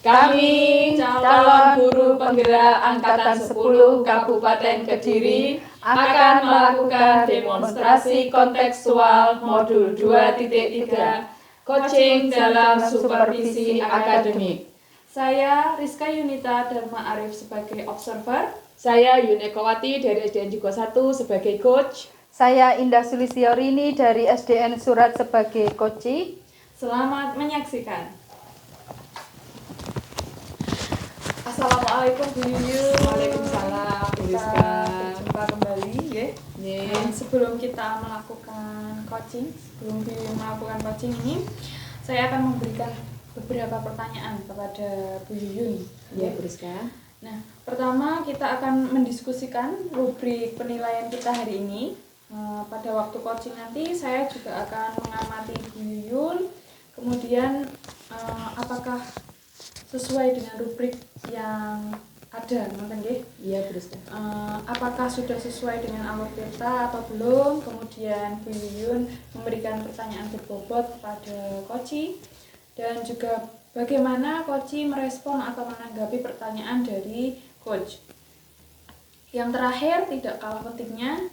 Kami calon guru penggerak Angkatan 10 Kabupaten Kediri akan melakukan demonstrasi kontekstual modul 2.3 coaching dalam supervisi akademik. Saya Rizka Yunita Dharma Arif sebagai observer. Saya Yunekowati dari SDN Jugo 1 sebagai coach. Saya Indah Sulisyorini dari SDN Surat sebagai coach. Selamat menyaksikan. Assalamualaikum Bu Yuyun. Waalaikumsalam Bu Rizka. Berjumpa kembali ya. Sebelum kita melakukan coaching, sebelum Bu Yuyun melakukan coaching ini, saya akan memberikan beberapa pertanyaan kepada Bu Yuyun. Ya, Bu Rizka. Nah, pertama kita akan mendiskusikan rubrik penilaian kita hari ini. Pada waktu coaching nanti saya juga akan mengamati Bu Yuyun, kemudian apakah sesuai dengan rubrik yang ada, nonton nggih? Iya, Bu Rizka. Apakah sudah sesuai dengan alur tirta atau belum? Kemudian Bu Yuyun memberikan pertanyaan berbobot kepada coach, dan juga bagaimana coach merespon atau menanggapi pertanyaan dari coach. Yang terakhir, tidak kalah pentingnya,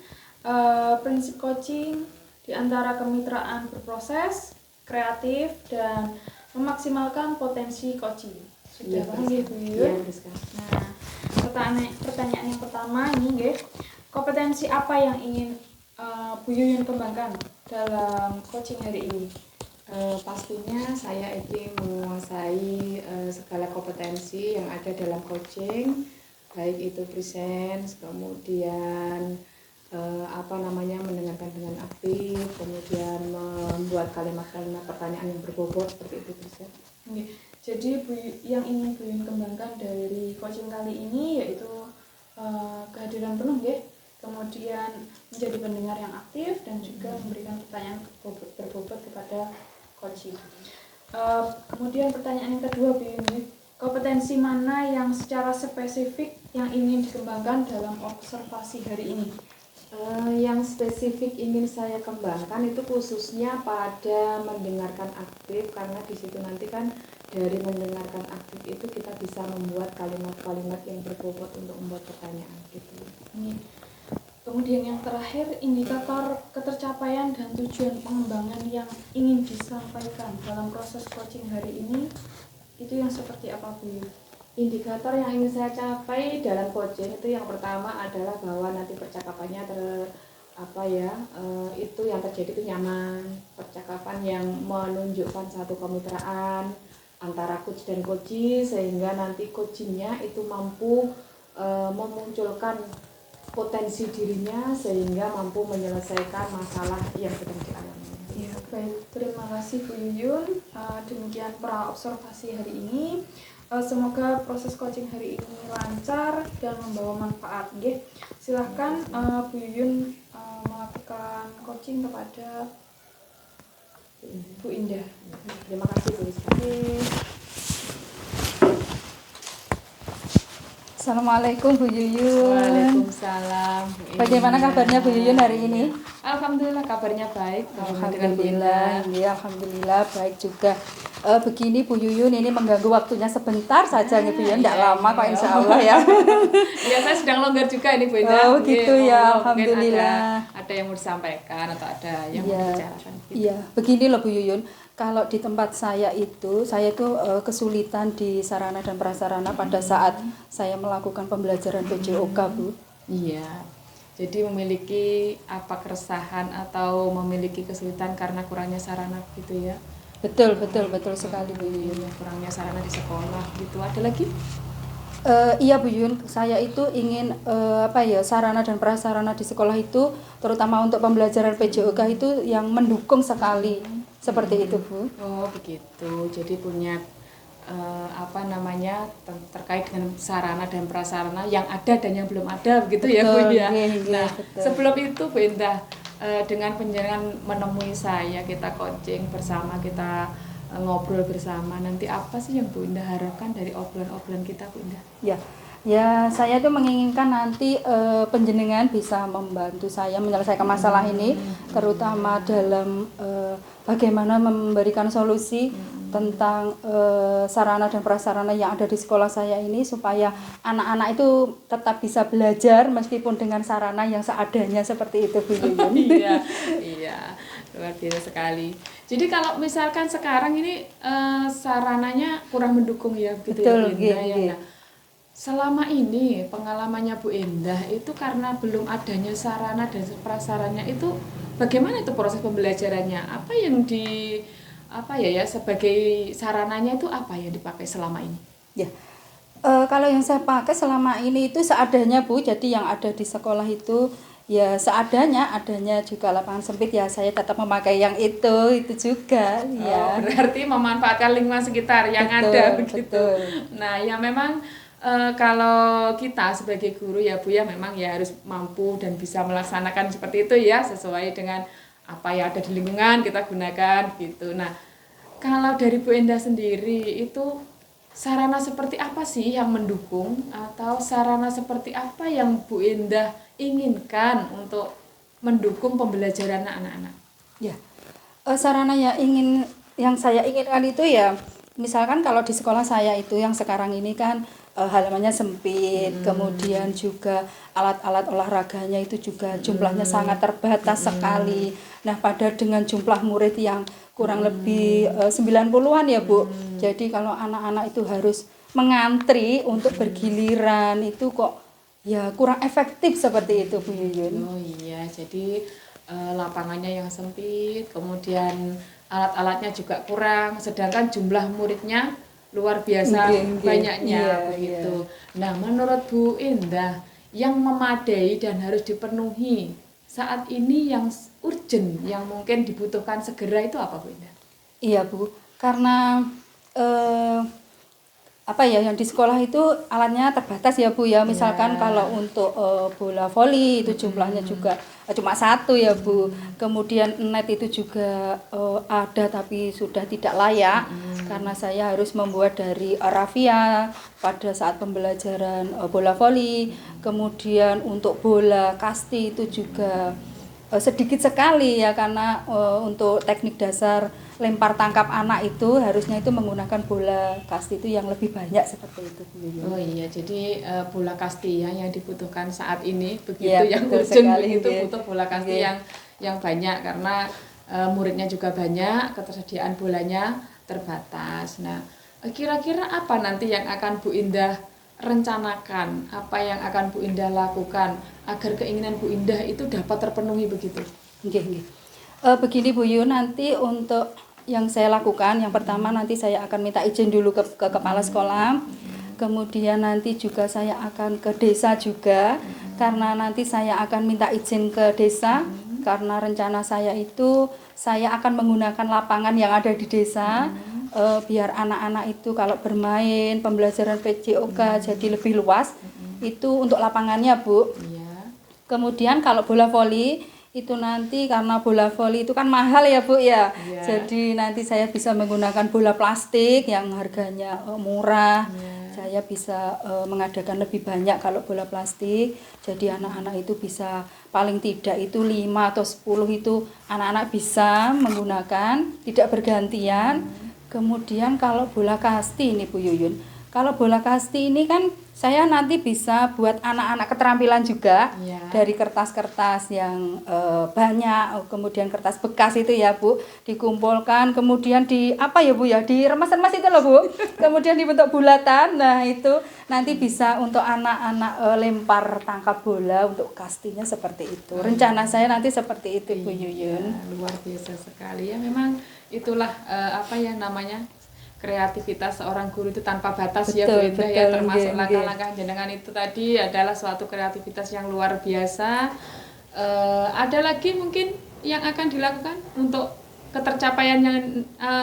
prinsip coaching di antara kemitraan berproses, kreatif, dan memaksimalkan potensi coaching. Sudah paham ya Bu Yuyun? Nah, pertanyaan yang pertama ini nggih, kompetensi apa yang ingin Bu Yuyun kembangkan dalam coaching hari ini? Pastinya saya ingin menguasai segala kompetensi yang ada dalam coaching, baik itu presence, kemudian mendengarkan dengan aktif, kemudian membuat kalimat-kalimat pertanyaan yang berbobot seperti itu bisa. Jadi yang ingin Bu Yuyun kembangkan dari coaching kali ini yaitu kehadiran penuh ya, kemudian menjadi pendengar yang aktif dan juga memberikan pertanyaan berbobot kepada coaching. Kemudian pertanyaan yang kedua Bu Yuyun, kompetensi mana yang secara spesifik yang ingin dikembangkan dalam observasi hari ini? Yang spesifik ingin saya kembangkan itu khususnya pada mendengarkan aktif, karena di situ nanti kan dari mendengarkan aktif itu kita bisa membuat kalimat-kalimat yang berbobot untuk membuat pertanyaan gitu. Kemudian yang terakhir, indikator ketercapaian dan tujuan pengembangan yang ingin disampaikan dalam proses coaching hari ini itu yang seperti apa Bu? Indikator yang ingin saya capai dalam coaching itu yang pertama adalah bahwa nanti percakapannya itu yang terjadi itu nyaman, percakapan yang menunjukkan satu kemitraan antara coach dan coachee, sehingga nanti coachingnya itu mampu memunculkan potensi dirinya sehingga mampu menyelesaikan masalah yang sedang dialami. Ya, baik, terima kasih Bu Yuyun. Demikian pra observasi hari ini. Semoga proses coaching hari ini lancar dan membawa manfaat. Silahkan Bu Yuyun melakukan coaching kepada Bu Indah. Terima kasih Bu Rizka. Assalamualaikum Bu Yuyun. Waalaikumsalam Bu Indah. Bagaimana kabarnya Bu Yuyun hari ini? Alhamdulillah kabarnya baik. Alhamdulillah, ya, alhamdulillah baik juga. Begini Bu Yuyun, ini mengganggu waktunya sebentar saja nih Bu Yuyun, tidak lama kok insya Allah ya. Ya, saya sedang longgar juga ini Bu Indah. Oh gitu ya, alhamdulillah. Ada yang mau disampaikan atau ada yang mau dibicarakan. Gitu. Iya, begini loh Bu Yuyun. Kalau di tempat saya itu kesulitan di sarana dan prasarana pada saat saya melakukan pembelajaran PJOK Bu. Iya. Jadi memiliki keresahan atau memiliki kesulitan karena kurangnya sarana gitu ya. Betul sekali Bu Yuyun. Kurangnya sarana di sekolah gitu. Ada lagi? Iya Bu Yuyun, saya itu ingin sarana dan prasarana di sekolah itu terutama untuk pembelajaran PJOK itu yang mendukung sekali. Seperti itu Bu. Oh begitu. Jadi punya terkait dengan sarana dan prasarana yang ada dan yang belum ada begitu. Betul, ya Bu ya. Nah, betul. Sebelum itu Bu Indah, dengan penjenengan menemui saya, kita coaching bersama, kita ngobrol bersama, nanti apa sih yang Bu Indah harapkan dari obrolan kita Bu Indah? Ya, saya tuh menginginkan nanti penjenengan bisa membantu saya menyelesaikan masalah ini, terutama dalam bagaimana memberikan solusi tentang sarana dan prasarana yang ada di sekolah saya ini supaya anak-anak itu tetap bisa belajar meskipun dengan sarana yang seadanya seperti itu Bu Yuyun. Iya, iya, luar biasa sekali. Jadi kalau misalkan sekarang ini sarananya kurang mendukung ya, begitu ya Bu Endah ya. Nah, selama ini pengalamannya Bu Endah itu karena belum adanya sarana dan prasarannya itu bagaimana itu proses pembelajarannya? Apa yang sebagai sarananya itu apa yang dipakai selama ini? Ya. Kalau yang saya pakai selama ini itu seadanya Bu, jadi yang ada di sekolah itu ya seadanya, adanya juga lapangan sempit ya saya tetap memakai yang itu juga ya. Berarti memanfaatkan lingkungan sekitar yang ada begitu. Betul. Nah, ya memang kalau kita sebagai guru ya Bu ya memang ya harus mampu dan bisa melaksanakan seperti itu ya sesuai dengan apa yang ada di lingkungan kita gunakan gitu. Nah, kalau dari Bu Endah sendiri itu sarana seperti apa sih yang mendukung atau sarana seperti apa yang Bu Endah inginkan untuk mendukung pembelajaran anak-anak? Ya, sarana yang saya inginkan itu ya, misalkan kalau di sekolah saya itu yang sekarang ini kan halamannya sempit, kemudian juga alat-alat olahraganya itu juga jumlahnya sangat terbatas sekali. Nah, pada dengan jumlah murid yang kurang lebih 90-an ya Bu. Jadi kalau anak-anak itu harus mengantri untuk bergiliran itu kok ya kurang efektif seperti itu Bu Yuyun. Oh iya, jadi lapangannya yang sempit, kemudian alat-alatnya juga kurang, sedangkan jumlah muridnya luar biasa banyaknya begitu. Nah, menurut Bu Endah yang memadai dan harus dipenuhi saat ini yang urgent, yang mungkin dibutuhkan segera itu apa Bu Endah? Iya Bu, karena yang di sekolah itu alatnya terbatas ya Bu ya. Misalkan kalau untuk bola voli itu jumlahnya juga cuma 1 ya Bu. Kemudian net itu juga ada tapi sudah tidak layak karena saya harus membuat dari rafia pada saat pembelajaran bola voli. Kemudian untuk bola kasti itu juga sedikit sekali ya karena untuk teknik dasar lempar tangkap anak itu harusnya itu menggunakan bola kasti itu yang lebih banyak seperti itu. Oh iya, jadi bola kasti ya yang dibutuhkan saat ini begitu ya, yang urgent begitu butuh bola kasti yang banyak karena muridnya juga banyak, ketersediaan bolanya terbatas. Nah, kira-kira apa nanti yang akan Bu Endah rencanakan, apa yang akan Bu Endah lakukan agar keinginan Bu Endah itu dapat terpenuhi begitu? Begini Bu Yu, nanti untuk yang saya lakukan, yang pertama nanti saya akan minta izin dulu ke kepala sekolah, kemudian nanti juga saya akan ke desa juga, karena nanti saya akan minta izin ke desa, karena rencana saya itu saya akan menggunakan lapangan yang ada di desa, biar anak-anak itu kalau bermain, pembelajaran PJOK jadi lebih luas, itu untuk lapangannya Bu. Kemudian kalau bola voli, itu nanti karena bola voli itu kan mahal ya Bu ya. Jadi nanti saya bisa menggunakan bola plastik yang harganya murah. Saya bisa mengadakan lebih banyak kalau bola plastik. Jadi anak-anak itu bisa paling tidak itu 5 atau 10 itu anak-anak bisa menggunakan tidak bergantian. Kemudian kalau bola kasti ini Bu Yuyun. Kalau bola kasti ini kan saya nanti bisa buat anak-anak keterampilan juga dari kertas-kertas yang banyak, kemudian kertas bekas itu ya Bu, dikumpulkan, kemudian diremas-remas itu loh Bu, kemudian dibentuk bulatan. Nah itu nanti bisa untuk anak-anak lempar tangkap bola untuk kastinya seperti itu. Rencana saya nanti seperti itu Bu Yuyun. Luar biasa sekali ya, memang itulah kreativitas seorang guru itu tanpa batas. Betul, ya Bu Endah ya, termasuk langkah-langkah jenengan itu tadi adalah suatu kreativitas yang luar biasa. Ada lagi mungkin yang akan dilakukan untuk ketercapaian yang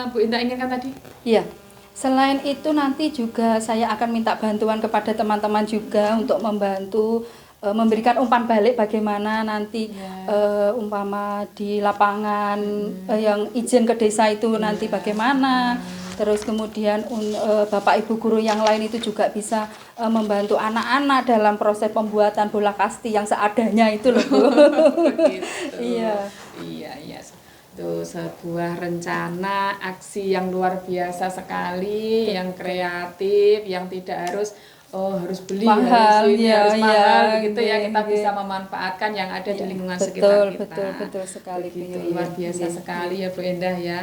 Bu Endah inginkan tadi? Iya. Selain itu nanti juga saya akan minta bantuan kepada teman-teman juga untuk membantu memberikan umpan balik bagaimana nanti umpama di lapangan yang izin ke desa itu nanti bagaimana. Terus kemudian Bapak Ibu guru yang lain itu juga bisa membantu anak-anak dalam proses pembuatan bola kasti yang seadanya itu loh Bu. Iya. Itu sebuah rencana aksi yang luar biasa sekali, yang kreatif, yang tidak harus beli, Mahal, harus ini, ya, harus mahal ya, begitu ya. Kita nggih, bisa nggih. memanfaatkan yang ada di Ya, lingkungan betul, sekitar kita. betul sekali Bu Begitu Yuyun. luar biasa Nggih, sekali nggih. ya Bu Endah ya.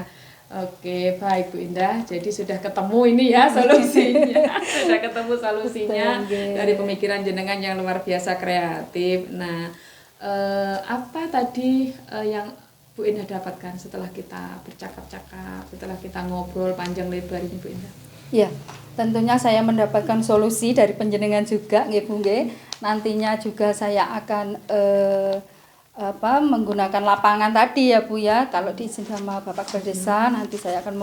Oke, baik Bu Indah. Jadi sudah ketemu ini ya solusinya. Sudah ketemu solusinya Betul, nggih. dari pemikiran jenengan yang luar biasa kreatif. Nah, apa tadi yang Bu Indah dapatkan setelah kita bercakap-cakap, setelah kita ngobrol panjang lebar ini Bu Indah? Ya, tentunya saya mendapatkan solusi dari penjenengan juga, nggih Bu nggih. Nantinya juga saya akan menggunakan lapangan tadi ya Bu ya. Kalau diizin sama Bapak Kepala Desa, nanti saya akan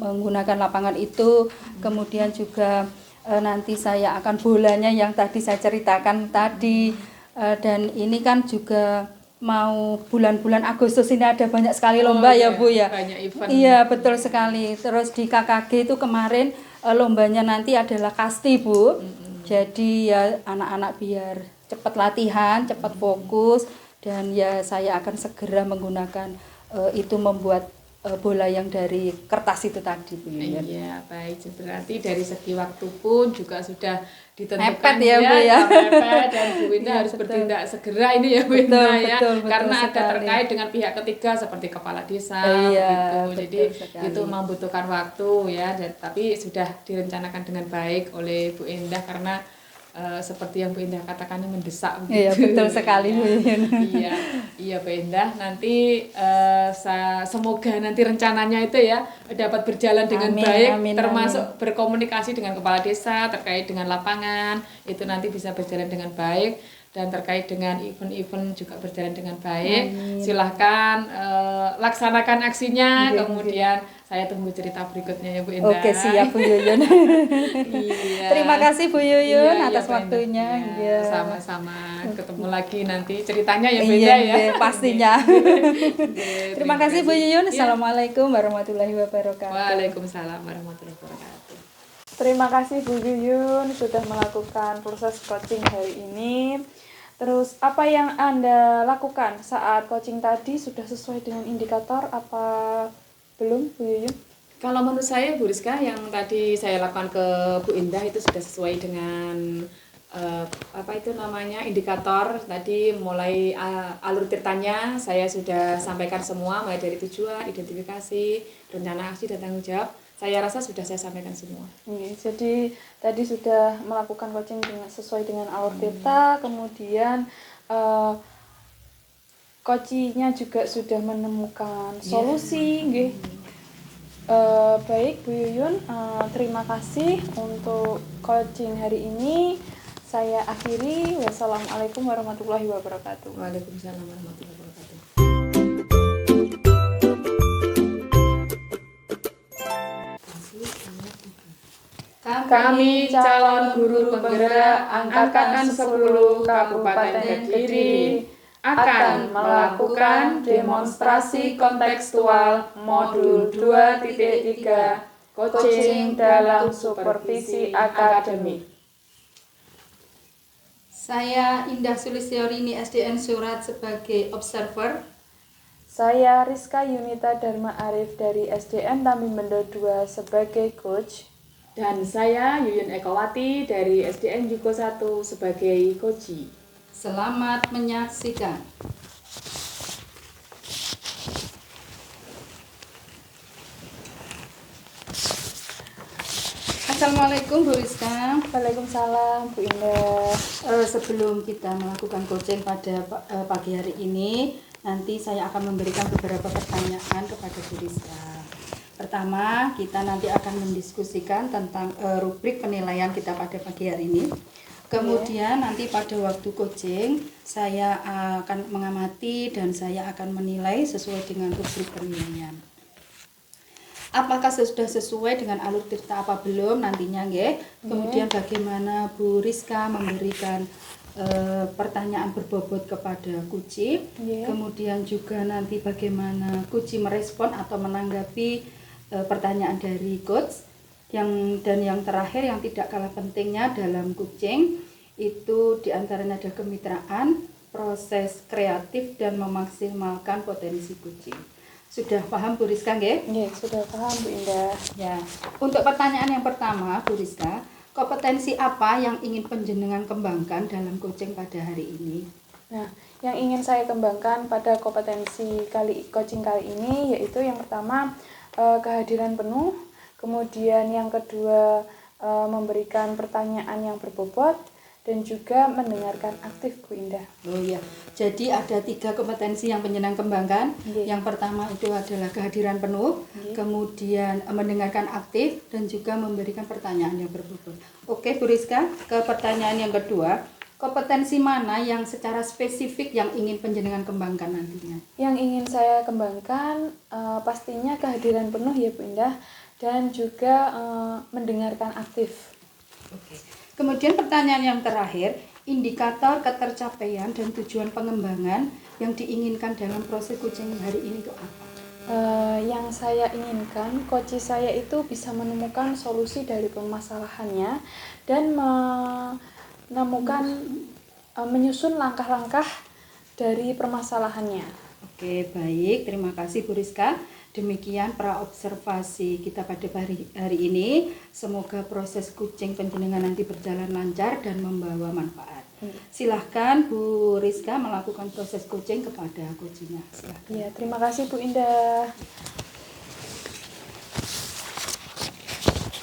menggunakan lapangan itu. Kemudian juga nanti saya akan bolanya yang tadi saya ceritakan tadi. Dan ini kan juga mau bulan-bulan Agustus ini ada banyak sekali lomba ya Bu ya. Banyak event. Iya, betul sekali. Terus di KKG itu kemarin lombanya nanti adalah kasti Bu. Jadi ya anak-anak biar cepat latihan, cepat fokus, dan ya saya akan segera menggunakan itu membuat bola yang dari kertas itu tadi Bu. Iya, baik. Berarti dari segi waktu pun juga sudah ditentukan Mepet ya, Bu ya. mepet, dan Bu Indah Iya, harus betul. bertindak segera ini ya Bu Indah ya. betul Karena ada sekali. terkait dengan pihak ketiga seperti kepala desa Iya, gitu. Jadi betul sekali. itu membutuhkan waktu ya, tapi sudah direncanakan dengan baik oleh Bu Indah karena seperti yang Bu Indah katakan ini mendesak begitu. Iya, betul sekali Bu Yuyun. Iya Bu Indah, nanti semoga nanti rencananya itu ya dapat berjalan dengan Amin, baik, amin, termasuk berkomunikasi dengan kepala desa terkait dengan lapangan, itu nanti bisa berjalan dengan baik, dan terkait dengan event-event juga berjalan dengan baik. Silahkan laksanakan aksinya, kemudian saya tunggu cerita berikutnya ya Bu Indah. Oke, siap Bu Yuyun. Iya. Terima kasih Bu Yuyun Iya, atas Bu Indah. waktunya. Iya, Iya. sama-sama. Ketemu lagi nanti ceritanya ya Bu Iya, Indah ya. iya, pastinya. Oke, Terima kasih Bu Yuyun. Iya. Assalamualaikum warahmatullahi wabarakatuh. Waalaikumsalam warahmatullahi wabarakatuh. Terima kasih Bu Yuyun sudah melakukan proses coaching hari ini. Terus apa yang Anda lakukan saat coaching tadi sudah sesuai dengan indikator apa belum Bu Yuyun? Kalau menurut saya Bu Rizka, yang tadi saya lakukan ke Bu Indah itu sudah sesuai dengan apa itu namanya indikator tadi, mulai alur tirtanya saya sudah sampaikan semua, mulai dari tujuan, identifikasi, rencana aksi dan tanggung jawab. Saya rasa sudah saya sampaikan semua. Jadi tadi sudah melakukan coaching sesuai dengan alur tirta, kemudian coachingnya juga sudah menemukan solusi, nggih. Baik Bu Yuyun, terima kasih untuk coaching hari ini. Saya akhiri. Wassalamualaikum warahmatullahi wabarakatuh. Waalaikumsalam warahmatullahi wabarakatuh. Kami calon guru penggerak angkatan 10 Kabupaten Kediri akan melakukan demonstrasi kontekstual modul 2.3 coaching dalam supervisi akademik. Saya Indah Sulistyorini SDN Surat sebagai observer. Saya Rizka Yunita Dharma Arif dari SDN Tamimendo 2 sebagai coach. Dan saya Yuyun Ekowati dari SDN Juko 1 sebagai coach. Selamat menyaksikan. Assalamualaikum Bu Rizka. Waalaikumsalam Bu Indah. Sebelum kita melakukan coaching pada pagi hari ini, nanti saya akan memberikan beberapa pertanyaan kepada Bu Rizka. Pertama, kita nanti akan mendiskusikan tentang rubrik penilaian kita pada pagi hari ini. Kemudian nanti pada waktu coaching, saya akan mengamati dan saya akan menilai sesuai dengan rubrik penilaian. Apakah sudah sesuai dengan alur tirta apa belum nantinya, nggih. Kemudian bagaimana Bu Rizka memberikan pertanyaan berbobot kepada Kuci. Kemudian juga nanti bagaimana Kuci merespon atau menanggapi pertanyaan dari coach. Dan yang terakhir yang tidak kalah pentingnya dalam coaching itu diantaranya ada kemitraan, proses kreatif dan memaksimalkan potensi coaching. Sudah paham Bu Rizka nggih? Nggih, sudah paham Bu Indah. Ya. Untuk pertanyaan yang pertama Bu Rizka, kompetensi apa yang ingin panjenengan kembangkan dalam coaching pada hari ini? Nah, yang ingin saya kembangkan pada coaching kali ini yaitu yang pertama kehadiran penuh, kemudian yang kedua memberikan pertanyaan yang berbobot, dan juga mendengarkan aktif Bu Indah. Oh iya, jadi ada 3 kompetensi yang panjenengan kembangkan. Nggih. Yang pertama itu adalah kehadiran penuh, Nggih. kemudian mendengarkan aktif, dan juga memberikan pertanyaan yang berbobot. Oke Bu Rizka, ke pertanyaan yang kedua, kompetensi mana yang secara spesifik yang ingin panjenengan kembangkan nantinya? Yang ingin saya kembangkan pastinya kehadiran penuh ya Bu Indah, dan juga mendengarkan aktif. Oke. Kemudian pertanyaan yang terakhir, indikator ketercapaian dan tujuan pengembangan yang diinginkan dalam proses coaching hari ini itu apa? Yang saya inginkan, coach saya itu bisa menemukan solusi dari permasalahannya dan menyusun langkah-langkah dari permasalahannya. Oke, baik. Terima kasih Bu Rizka. Demikian praobservasi kita pada hari ini. Semoga proses coaching panjenengan nanti berjalan lancar dan membawa manfaat. Silahkan Bu Rizka melakukan proses coaching kepada coachingnya. Silahkan. Ya, terima kasih Bu Indah.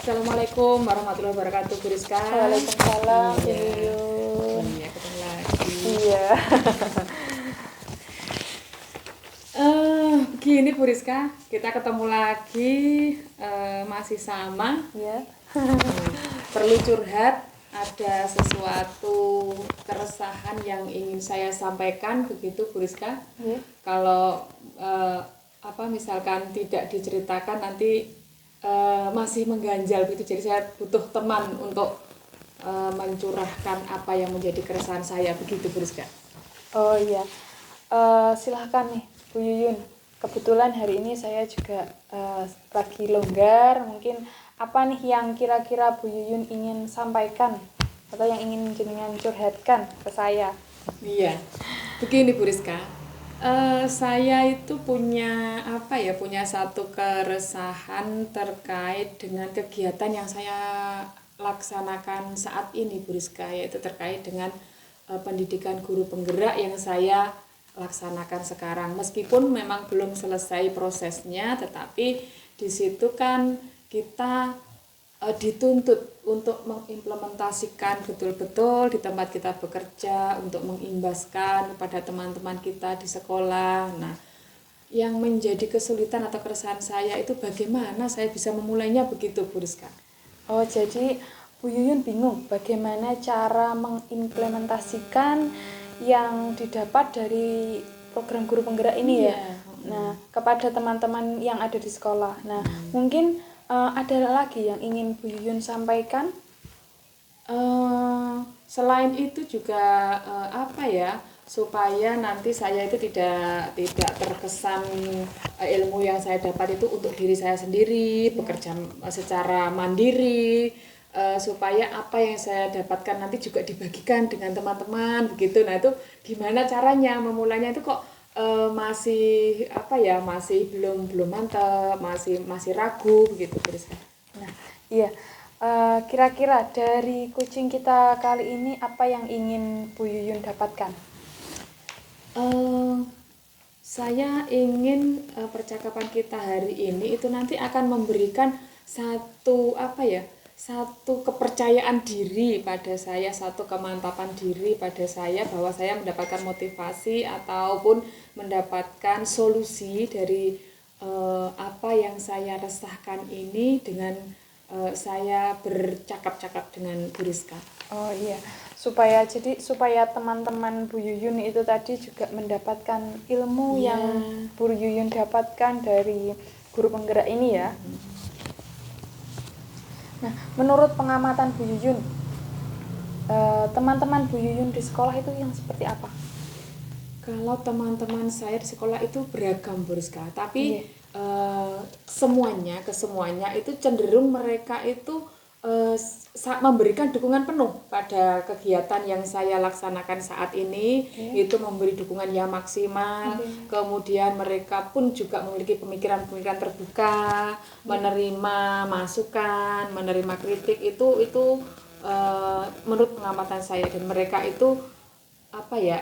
Assalamualaikum warahmatullahi wabarakatuh Bu Rizka. Waalaikumsalam Bu Iya. Yuyun. Iya, ketemu lagi. Iya. Begini Bu Rizka, kita ketemu lagi, masih sama. Ya. Perlu curhat, ada sesuatu keresahan yang ingin saya sampaikan, begitu Bu Rizka. Ya. Kalau misalkan tidak diceritakan nanti masih mengganjal begitu, jadi saya butuh teman untuk mencurahkan apa yang menjadi keresahan saya, begitu Bu Rizka. Oh iya. Silahkan nih Bu Yuyun. Kebetulan hari ini saya juga lagi longgar. Mungkin apa nih yang kira-kira Bu Yuyun ingin sampaikan atau yang ingin jenengan curhatkan ke saya? Iya, begini Bu Rizka, saya itu punya satu keresahan terkait dengan kegiatan yang saya laksanakan saat ini Bu Rizka, yaitu terkait dengan pendidikan guru penggerak yang saya laksanakan sekarang. Meskipun memang belum selesai prosesnya, tetapi di situ kan kita dituntut untuk mengimplementasikan betul-betul di tempat kita bekerja, untuk mengimbaskan kepada teman-teman kita di sekolah. Nah, yang menjadi kesulitan atau keresahan saya itu bagaimana saya bisa memulainya, begitu Bu Rizka. Oh, jadi Bu Yuyun bingung bagaimana cara mengimplementasikan yang didapat dari program guru penggerak ini ya. Nah, kepada teman-teman yang ada di sekolah. Nah, mungkin ada lagi yang ingin Bu Yuyun sampaikan? Selain itu juga supaya nanti saya itu tidak terkesan ilmu yang saya dapat itu untuk diri saya sendiri, bekerja secara mandiri, supaya apa yang saya dapatkan nanti juga dibagikan dengan teman-teman, begitu. Nah, itu gimana caranya memulainya, itu kok masih belum mantap, masih ragu begitu terus. Nah, iya. Kira-kira dari coaching kita kali ini apa yang ingin Bu Yuyun dapatkan? Saya ingin percakapan kita hari ini itu nanti akan memberikan satu kepercayaan diri pada saya, satu kemantapan diri pada saya, bahwa saya mendapatkan motivasi ataupun mendapatkan solusi dari apa yang saya resahkan ini dengan saya bercakap-cakap dengan Bu Rizka. Oh iya, supaya teman-teman Bu Yuyun itu tadi juga mendapatkan ilmu yang Bu Yuyun dapatkan dari guru penggerak ini ya. Nah, menurut pengamatan Bu Yuyun, teman-teman Bu Yuyun di sekolah itu yang seperti apa? Kalau teman-teman saya di sekolah itu beragam Bu Rizka, tapi kesemuanya itu cenderung mereka itu memberikan dukungan penuh pada kegiatan yang saya laksanakan saat ini. Itu memberi dukungan yang maksimal. Kemudian mereka pun juga memiliki pemikiran-pemikiran terbuka, menerima masukan, menerima kritik. Itu menurut pengamatan saya, dan mereka itu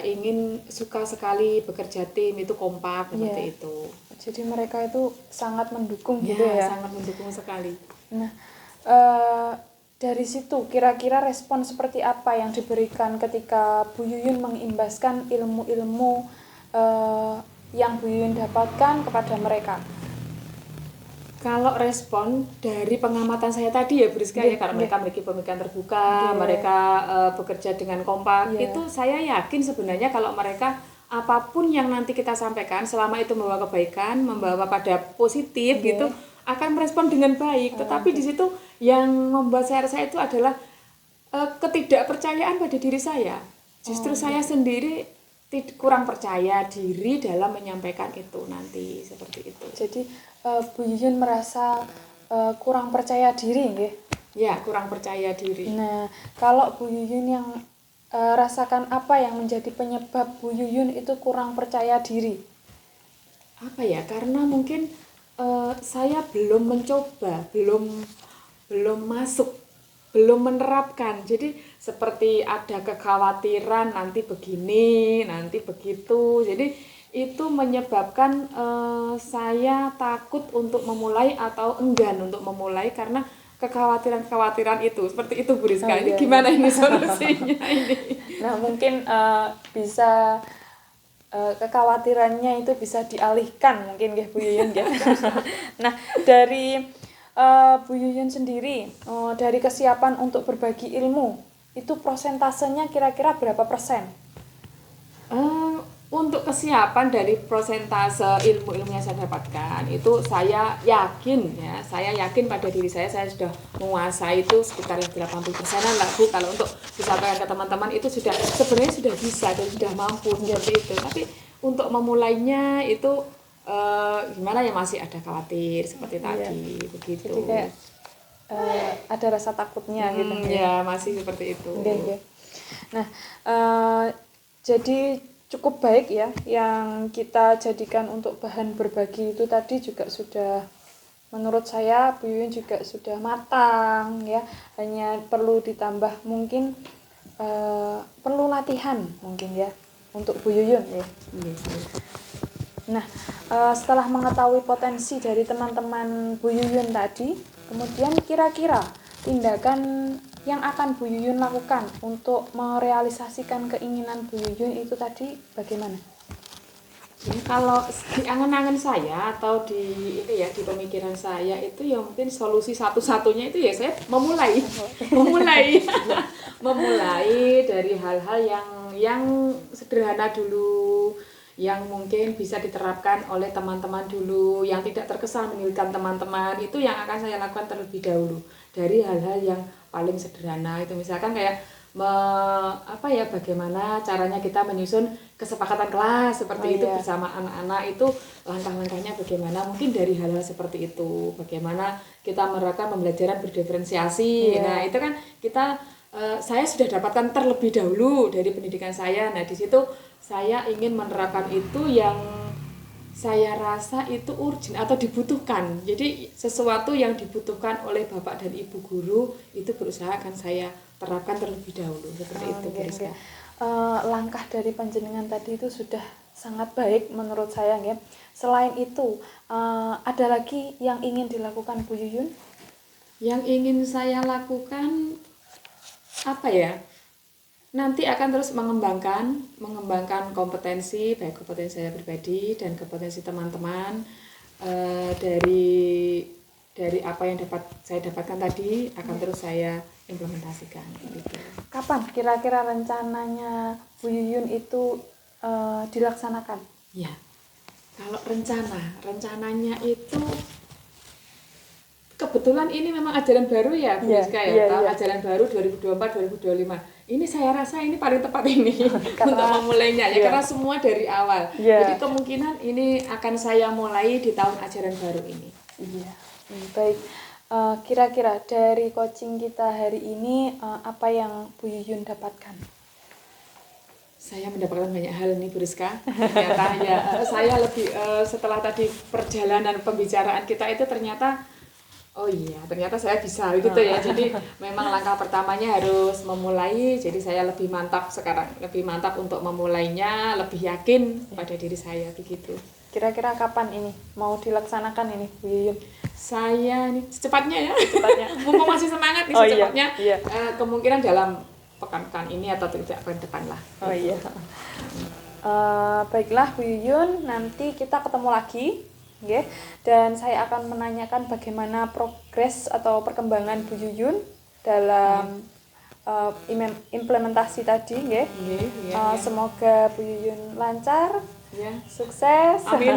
ingin suka sekali bekerja tim, itu kompak seperti itu. Jadi mereka itu sangat mendukung gitu ya. Sangat mendukung sekali. Nah, dari situ kira-kira respon seperti apa yang diberikan ketika Bu Yuyun mengimbaskan ilmu-ilmu yang Bu Yuyun dapatkan kepada mereka? Kalau respon dari pengamatan saya tadi ya Bu Rizka, ya karena mereka memiliki pemikiran terbuka, mereka bekerja dengan kompak, itu saya yakin sebenarnya kalau mereka apapun yang nanti kita sampaikan selama itu membawa kebaikan, membawa pada positif gitu, akan merespon dengan baik. Tetapi di situ yang membuat saya rasa itu adalah ketidakpercayaan pada diri saya. Justru saya sendiri kurang percaya diri dalam menyampaikan itu nanti, seperti itu. Jadi Bu Yuyun merasa kurang percaya diri, nggih? Ya, kurang percaya diri. Nah, kalau Bu Yuyun yang rasakan apa yang menjadi penyebab Bu Yuyun itu kurang percaya diri? Apa ya? Karena mungkin saya belum mencoba, belum masuk, belum menerapkan. Jadi seperti ada kekhawatiran nanti begini, nanti begitu. Jadi itu menyebabkan saya takut untuk memulai atau enggan untuk memulai karena kekhawatiran itu. Seperti itu Bu Rizka. Ini gimana ini solusinya ini? Nah, mungkin bisa kekhawatirannya itu bisa dialihkan mungkin nggih Bu Yuyun ya. Nah, dari Bu Yuyun sendiri dari kesiapan untuk berbagi ilmu itu prosentasenya kira-kira berapa persen? Untuk kesiapan dari prosentase ilmu-ilmu yang saya dapatkan itu saya yakin pada diri saya sudah menguasai itu sekitar 80%-an lah Bu. Kalau untuk disampaikan ke teman-teman itu sebenarnya sudah bisa dan sudah mampu seperti itu. Tapi untuk memulainya itu gimana ya, masih ada khawatir seperti tadi begitu. Jadi kayak ada rasa takutnya gitu ya, masih seperti itu. Nah, jadi cukup baik ya yang kita jadikan untuk bahan berbagi itu tadi juga sudah, menurut saya Bu Yuyun juga sudah matang ya, hanya perlu ditambah mungkin perlu latihan mungkin ya untuk Bu Yuyun ya. Nah, setelah mengetahui potensi dari teman-teman Bu Yuyun tadi, kemudian kira-kira tindakan yang akan Bu Yuyun lakukan untuk merealisasikan keinginan Bu Yuyun itu tadi bagaimana? Ya, kalau di angan-angan saya atau di pemikiran saya itu ya mungkin solusi satu-satunya itu ya saya memulai dari hal-hal yang sederhana dulu, yang mungkin bisa diterapkan oleh teman-teman dulu, yang tidak terkesan menyulitkan teman-teman, itu yang akan saya lakukan terlebih dahulu dari hal-hal yang paling sederhana. Itu misalkan kayak bagaimana caranya kita menyusun kesepakatan kelas seperti itu bersama anak-anak, itu langkah-langkahnya bagaimana, mungkin dari hal-hal seperti itu, bagaimana kita menerapkan pembelajaran berdiferensiasi. Nah itu kan saya sudah dapatkan terlebih dahulu dari pendidikan saya. Nah di situ saya ingin menerapkan itu yang saya rasa itu urgent atau dibutuhkan. Jadi sesuatu yang dibutuhkan oleh Bapak dan Ibu guru itu berusaha akan saya terapkan terlebih dahulu seperti itu. Langkah dari panjenengan tadi itu sudah sangat baik menurut saya ya. Selain itu ada lagi yang ingin dilakukan Bu Yuyun? Yang ingin saya lakukan nanti akan terus mengembangkan kompetensi, baik kompetensi saya pribadi dan kompetensi teman-teman dari apa yang saya dapatkan tadi akan terus saya implementasikan. Gitu. Kapan kira-kira rencananya Bu Yuyun itu dilaksanakan? Ya, kalau rencananya itu kebetulan ini memang ajaran baru ya Bu Rizka ajaran baru 2024-2025. Ini saya rasa ini paling tepat ini untuk memulainya ya, karena semua dari awal. Jadi kemungkinan ini akan saya mulai di tahun ajaran baru ini. Baik. Kira-kira dari coaching kita hari ini apa yang Bu Yuyun dapatkan? Saya mendapatkan banyak hal nih Bu Rizka. Ternyata ya saya lebih setelah tadi perjalanan pembicaraan kita itu ternyata oh iya ternyata saya bisa gitu ya. Jadi memang langkah pertamanya harus memulai. Jadi saya lebih mantap sekarang, lebih mantap untuk memulainya, lebih yakin pada diri saya begitu. Kira-kira kapan ini mau dilaksanakan ini Bu Yuyun? Saya nih secepatnya ya. Secepatnya. Mumpung masih semangat nih Oh, secepatnya. iya. Kemungkinan dalam pekan-pekan ini atau tidak pekan depan lah. Oh iya. Baiklah Bu Yuyun, nanti kita ketemu lagi, nggih. Dan saya akan menanyakan bagaimana progres atau perkembangan Bu Yuyun dalam implementasi tadi, nggih. Iya. Semoga Bu Yuyun lancar, Ya. sukses. Amin.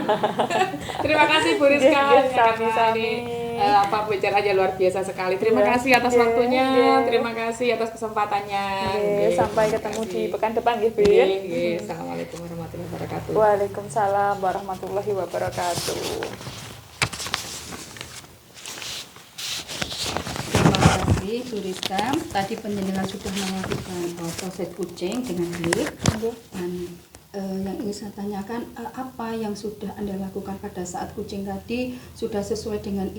Terima kasih Bu Rizka. Sami-sami. Apa bicaranya luar biasa sekali. Terima kasih atas waktunya. Terima kasih atas kesempatannya. Sampai ketemu di pekan depan nggih Bu Iya, Yuyun. iya. Assalamualaikum warahmatullahi wabarakatuh. Waalaikumsalam warahmatullahi wabarakatuh. Terima kasih Bu Rizka. Tadi penjelasan sudah melakukan proses kucing dengan baik. Dan yang ingin saya tanyakan, apa yang sudah Anda lakukan pada saat kucing tadi sudah sesuai dengan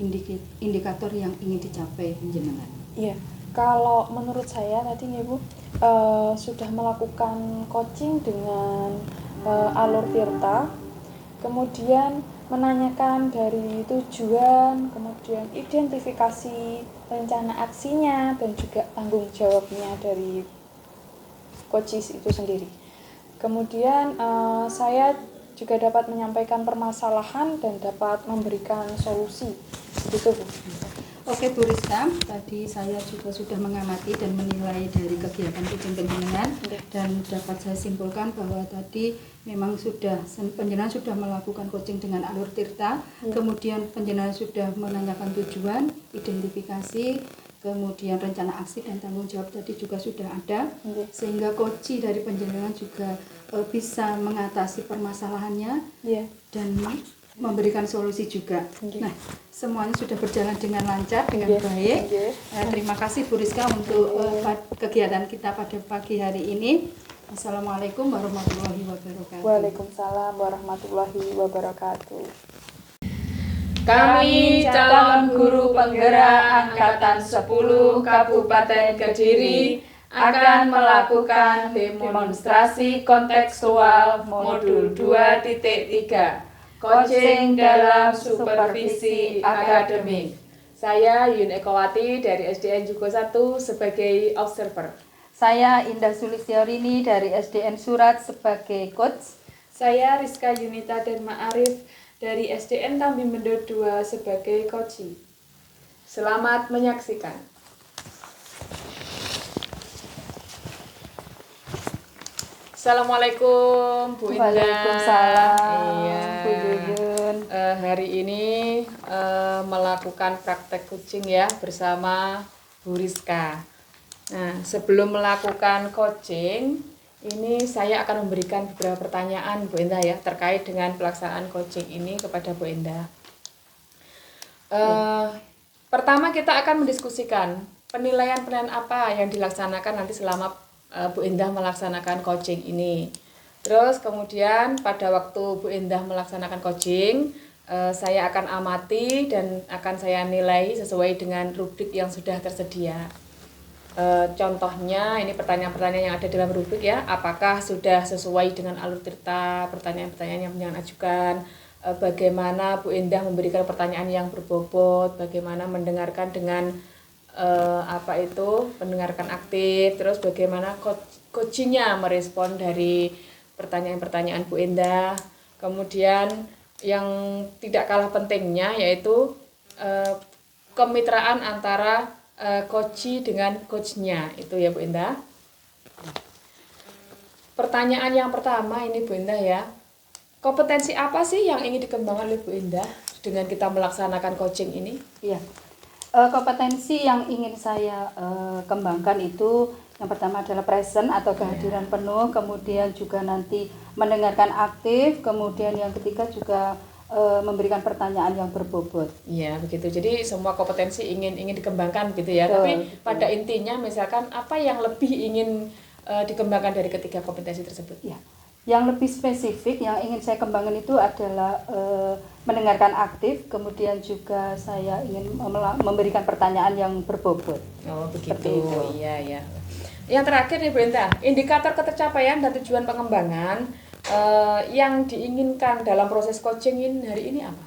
indikator yang ingin dicapai penjenengan? Iya, kalau menurut saya tadi nih Bu, sudah melakukan coaching dengan alur Tirta, kemudian menanyakan dari tujuan, kemudian identifikasi rencana aksinya, dan juga tanggung jawabnya dari coaches itu sendiri. Kemudian saya juga dapat menyampaikan permasalahan dan dapat memberikan solusi, begitu Bu. Oke Bu Rizka, tadi saya juga sudah mengamati dan menilai dari kegiatan kucing penjenengan dan dapat saya simpulkan bahwa tadi memang penjenengan sudah melakukan coaching dengan alur Tirta, kemudian penjenengan sudah menanyakan tujuan, identifikasi, kemudian rencana aksi dan tanggung jawab tadi juga sudah ada, sehingga coach dari penjenengan juga bisa mengatasi permasalahannya dan memberikan solusi juga. Nah, semuanya sudah berjalan dengan lancar, dengan baik. Terima kasih Bu Rizka untuk kegiatan kita pada pagi hari ini. Assalamualaikum warahmatullahi wabarakatuh. Waalaikumsalam warahmatullahi wabarakatuh. Kami calon guru penggerak Angkatan 10 Kabupaten Kediri akan melakukan demonstrasi kontekstual modul 2.3 coaching dalam supervisi akademik. Saya Yun Ekowati dari SDN Jugo 1 sebagai observer. Saya Indah Sulistyorini dari SDN Surat sebagai coach. Saya Rizka Yunita dan Ma'arif dari SDN Tambi Mendut 2 sebagai coaching. Selamat menyaksikan. Assalamualaikum Bu Indah. Waalaikumsalam Bu Yuyun. Hari ini melakukan praktek kucing ya bersama Bu Rizka. Nah, sebelum melakukan coaching, ini saya akan memberikan beberapa pertanyaan Bu Indah ya terkait dengan pelaksanaan coaching ini kepada Bu Indah. Pertama kita akan mendiskusikan penilaian apa yang dilaksanakan nanti selama Bu Indah melaksanakan coaching ini. Terus kemudian pada waktu Bu Indah melaksanakan coaching, saya akan amati dan akan saya nilai sesuai dengan rubrik yang sudah tersedia. Contohnya ini pertanyaan-pertanyaan yang ada dalam rubrik ya, apakah sudah sesuai dengan alur Tirta, pertanyaan-pertanyaan yang penjenengan ajukan, bagaimana Bu Indah memberikan pertanyaan yang berbobot, bagaimana mendengarkan dengan mendengarkan aktif, terus bagaimana coachingnya merespon dari pertanyaan-pertanyaan Bu Indah. Kemudian yang tidak kalah pentingnya yaitu kemitraan antara coach dengan coachnya itu ya Bu Indah. Pertanyaan yang pertama ini Bu Indah ya, kompetensi apa sih yang ingin dikembangkan oleh Bu Indah dengan kita melaksanakan coaching ini? Iya, kompetensi yang ingin saya kembangkan itu yang pertama adalah present atau kehadiran penuh, kemudian juga nanti mendengarkan aktif, kemudian yang ketiga juga memberikan pertanyaan yang berbobot. Iya, begitu. Jadi semua kompetensi ingin dikembangkan gitu ya. Betul, Tapi betul. pada intinya misalkan apa yang lebih ingin dikembangkan dari ketiga kompetensi tersebut? Ya. Yang lebih spesifik yang ingin saya kembangkan itu adalah mendengarkan aktif, kemudian juga saya ingin memberikan pertanyaan yang berbobot. Oh, begitu. Seperti itu. Iya, ya. Yang terakhir nih Bu Indah, indikator ketercapaian dan tujuan pengembangan yang diinginkan dalam proses coaching ini hari ini apa?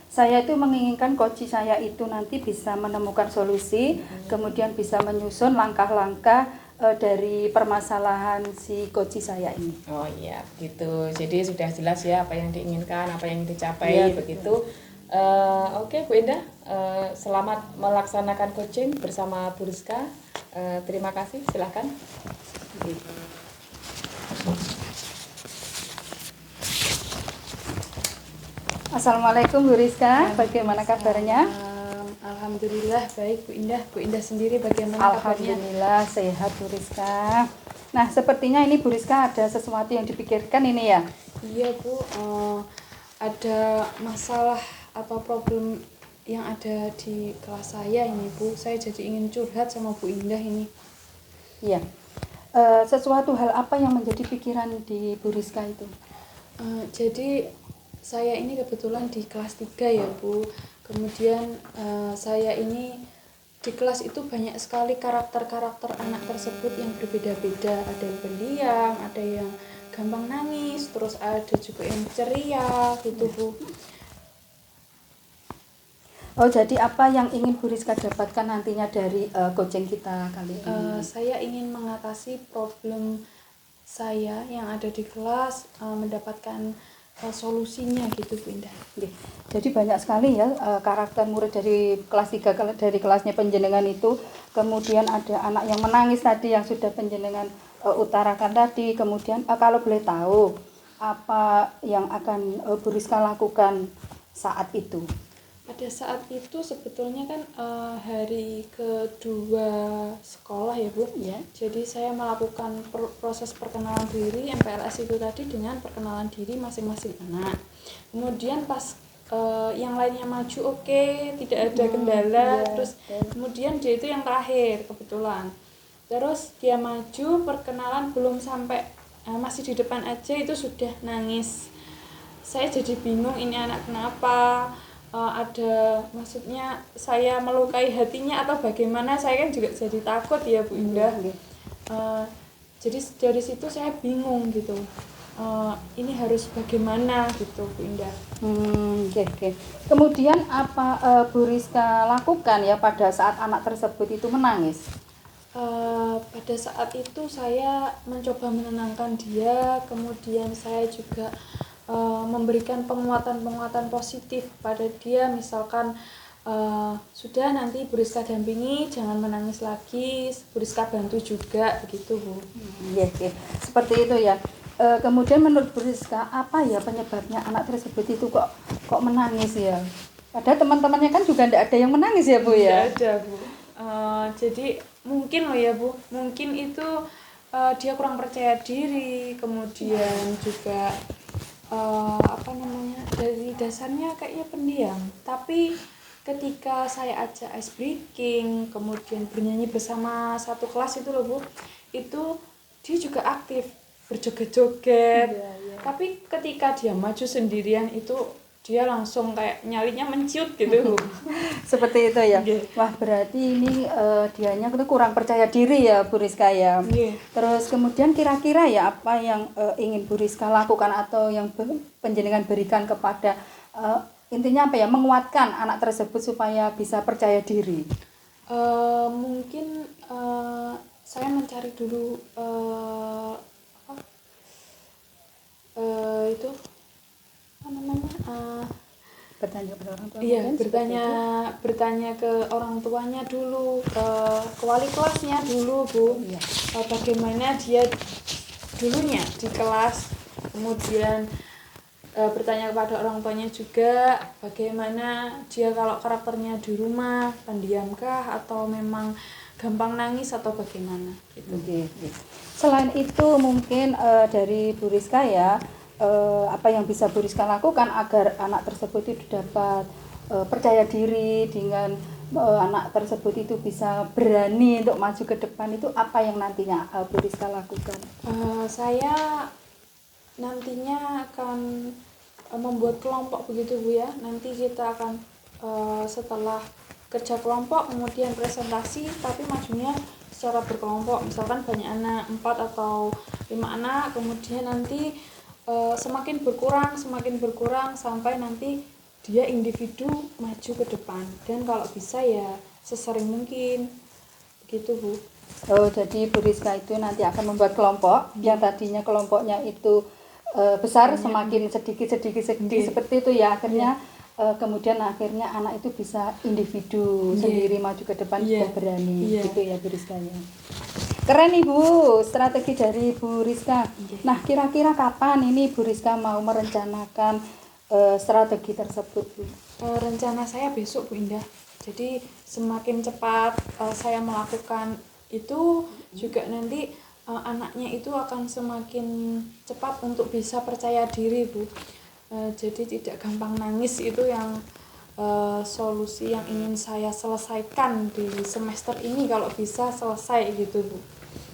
Saya itu menginginkan coach saya itu nanti bisa menemukan solusi, kemudian bisa menyusun langkah-langkah dari permasalahan si coach saya ini. Oh iya, gitu. Jadi sudah jelas ya apa yang diinginkan, apa yang dicapai, Ya, begitu. Oke, Bu Indah, selamat melaksanakan coaching bersama Bu Rizka. Terima kasih, silakan. Assalamualaikum Bu Rizka, bagaimana kabarnya? Alhamdulillah baik Bu Indah. Bu Indah sendiri bagaimana kabarnya? Alhamdulillah sehat Bu Rizka. Nah, sepertinya ini Bu Rizka ada sesuatu yang dipikirkan ini ya? Iya Bu, ada masalah atau problem yang ada di kelas saya ini Bu. Saya jadi ingin curhat sama Bu Indah ini. Iya. Sesuatu hal apa yang menjadi pikiran di Bu Rizka itu? Jadi saya ini kebetulan di kelas 3 ya Bu. Kemudian saya ini di kelas itu banyak sekali karakter-karakter anak tersebut yang berbeda-beda. Ada yang pendiam, ada yang gampang nangis, terus ada juga yang ceria gitu Bu. Oh, jadi apa yang ingin Bu Rizka dapatkan nantinya dari coaching kita kali ini? Saya ingin mengatasi problem saya yang ada di kelas, mendapatkan solusinya gitu Bu Indah. Oke. Jadi banyak sekali ya karakter murid dari kelas 3 dari kelasnya penjenengan itu. Kemudian ada anak yang menangis tadi yang sudah penjenengan utarakan tadi. Kemudian kalau boleh tahu apa yang akan Bu Rizka lakukan saat itu? Pada saat itu sebetulnya kan hari kedua sekolah ya Bu. Ya. Jadi saya melakukan proses perkenalan diri MPLS itu tadi dengan perkenalan diri masing-masing anak. Kemudian pas yang lainnya maju oke, tidak ada kendala. Iya, Terus kemudian dia itu yang terakhir kebetulan. Terus dia maju perkenalan belum sampai masih di depan aja itu sudah nangis. Saya jadi bingung ini anak kenapa. Ada maksudnya saya melukai hatinya atau bagaimana, saya kan juga jadi takut ya Bu Indah. Jadi dari situ saya bingung gitu, ini harus bagaimana gitu Bu Indah. Oke. Kemudian apa Bu Rizka lakukan ya pada saat anak tersebut itu menangis? Pada saat itu saya mencoba menenangkan dia, kemudian saya juga memberikan penguatan positif pada dia, misalkan sudah nanti Bu Rizka dampingi, jangan menangis lagi, Bu Rizka bantu juga begitu Bu. Oke. Seperti itu ya. Kemudian menurut Bu Rizka apa ya penyebabnya anak tersebut itu kok menangis ya? Padahal teman-temannya kan juga tidak ada yang menangis ya Bu ya? Tidak ada Bu. Jadi mungkin loh ya Bu, mungkin itu dia kurang percaya diri, kemudian juga dari dasarnya kayaknya pendiam, tapi ketika saya ajak ice breaking, kemudian bernyanyi bersama satu kelas itu loh Bu, itu dia juga aktif berjoget-joget. Tapi ketika dia maju sendirian itu dia langsung kayak nyalinya menciut gitu Bu. Seperti itu ya. Wah, berarti ini dianya itu kurang percaya diri ya Bu Rizka ya. Terus kemudian kira-kira ya apa yang ingin Bu Rizka lakukan atau yang penjenengan berikan kepada intinya apa ya, menguatkan anak tersebut supaya bisa percaya diri? Mungkin saya mencari dulu itu apa namanya, Bertanya ke orang tua. iya, bertanya ke orang tuanya dulu, ke wali kelasnya dulu Bu. Iya. Bagaimana dia dulunya di kelas, kemudian bertanya kepada orang tuanya juga bagaimana dia kalau karakternya di rumah, pendiamkah atau memang gampang nangis atau bagaimana gitu. Selain itu mungkin dari Bu Rizka ya, apa yang bisa Bu Rizka lakukan agar anak tersebut itu dapat percaya diri dengan anak tersebut itu bisa berani untuk maju ke depan, itu apa yang nantinya Bu Rizka lakukan? Saya nantinya akan membuat kelompok begitu Bu ya. Nanti kita akan setelah kerja kelompok kemudian presentasi, tapi majunya secara berkelompok, misalkan banyak anak 4 atau 5 anak, kemudian nanti semakin berkurang sampai nanti dia individu maju ke depan, dan kalau bisa ya sesering mungkin begitu Bu. Oh, jadi Bu Rizka itu nanti akan membuat kelompok yang tadinya kelompoknya itu besar, semakin sedikit seperti itu ya, akhirnya kemudian akhirnya anak itu bisa individu sendiri maju ke depan, juga berani gitu ya Bu Rizka ya. Keren Ibu, strategi dari Bu Rizka. Nah, kira-kira kapan ini Bu Rizka mau merencanakan strategi tersebut Bu? Rencana saya besok Bu Indah. Jadi semakin cepat saya melakukan itu, juga nanti anaknya itu akan semakin cepat untuk bisa percaya diri Bu. Jadi tidak gampang nangis, itu yang solusi yang ingin saya selesaikan di semester ini, kalau bisa selesai gitu Bu.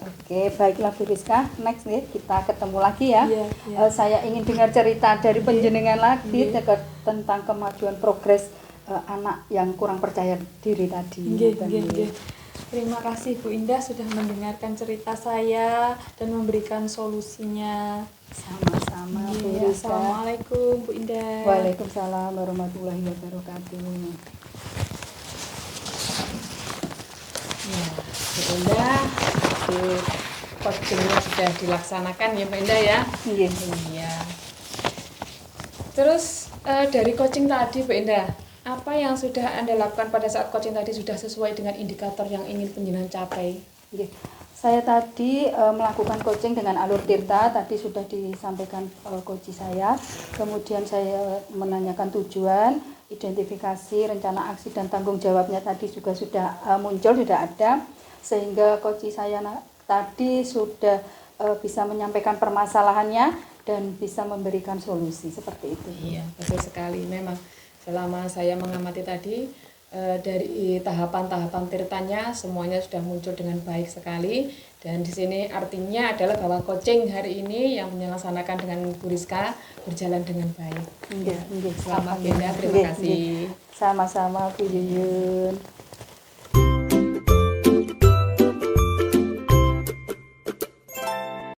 Oke, baiklah Bu Rizka, next nih kita ketemu lagi ya. Iya. Saya ingin dengar cerita dari penjenengan lagi tentang kemajuan progres anak yang kurang percaya diri tadi. Terima kasih Bu Indah sudah mendengarkan cerita saya dan memberikan solusinya. Sama-sama Bu Rizka. Assalamualaikum Bu Indah. Waalaikumsalam warahmatullahi wabarakatuh. Ya, Bu Indah, coachingnya sudah dilaksanakan ya Bu Indah ya. Iya. Terus dari coaching tadi Bu Indah, apa yang sudah Anda lakukan pada saat coaching tadi sudah sesuai dengan indikator yang ingin penjenengan capai? Saya tadi melakukan coaching dengan Alur Tirta, tadi sudah disampaikan coach saya. Kemudian saya menanyakan tujuan, identifikasi, rencana aksi dan tanggung jawabnya tadi juga sudah muncul, sudah ada. Sehingga coach saya tadi sudah bisa menyampaikan permasalahannya dan bisa memberikan solusi seperti itu. Iya, betul sekali. Memang selama saya mengamati tadi, dari tahapan-tahapan tirtanya semuanya sudah muncul dengan baik sekali, dan di sini artinya adalah bahwa coaching hari ini yang menyelaksanakan dengan Bu Rizka berjalan dengan baik. Selamat Terima kasih. Sama-sama Bu Yuyun.